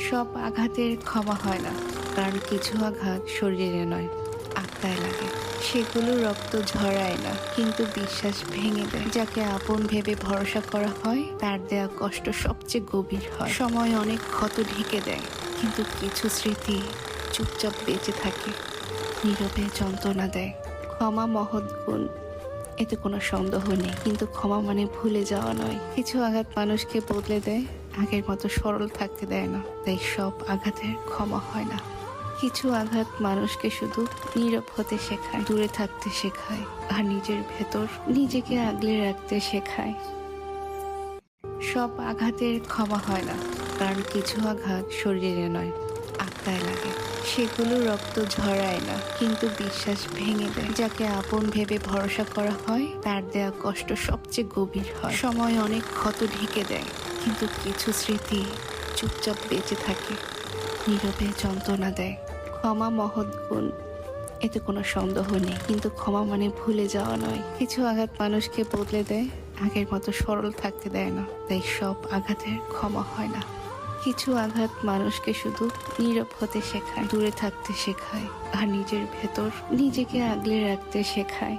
সব আঘাতের ক্ষমা হয় না, কারণ কিছু আঘাত শরীরে নয়, আত্মায় লাগে। সেগুলো রক্ত ঝরায় না, কিন্তু বিশ্বাস ভেঙে দেয়। যাকে আপন ভেবে ভরসা করা হয়, তার দেয়া কষ্ট সবচেয়ে গভীর হয়। সময় অনেক ক্ষত ঢেকে দেয়, কিন্তু কিছু স্মৃতি চুপচাপ বেঁচে থাকে, নীরবে যন্ত্রণা দেয়। ক্ষমা মহৎ গুণ, এতে কোনো সন্দেহ নেই, কিন্তু ক্ষমা মানে ভুলে যাওয়া নয়। কিছু আঘাত মানুষকে বদলে দেয়, আগের মতো সরল থাকতে দেয় না। তাই সব আঘাতের ক্ষমা হয় না। কিছু আঘাত মানুষকে শুধু নীরব হতে শেখায়, দূরে থাকতে শেখায়, আর নিজের ভেতর নিজেকে আগলে রাখতে শেখায়। সব আঘাতের ক্ষমা হয় না, কারণ কিছু আঘাত শরীরে নয়, আত্মায় লাগে। সেগুলো রক্ত ঝরায় না, কিন্তু বিশ্বাস ভেঙে দেয়। যাকে আপন ভেবে ভরসা করা হয়, তার দেয়া কষ্ট সবচেয়ে গভীর হয়। সময় অনেক ক্ষত ঢেকে দেয়, কিন্তু কিছু স্মৃতি চুপচাপ বেঁচে থাকে, নীরবে যন্ত্রণা দেয়। ক্ষমা মহৎ গুণ, এতে কোনো সন্দেহ নেই, কিন্তু ক্ষমা মানে ভুলে যাওয়া নয়। কিছু আঘাত মানুষকে বদলে দেয়, আগের মতো সরল থাকতে দেয় না। তাই সব আঘাতের ক্ষমা হয় না। কিছু আঘাত মানুষকে শুধু নীরব হতে শেখায়, দূরে থাকতে শেখায়, আর নিজের ভেতর নিজেকে আগলে রাখতে শেখায়।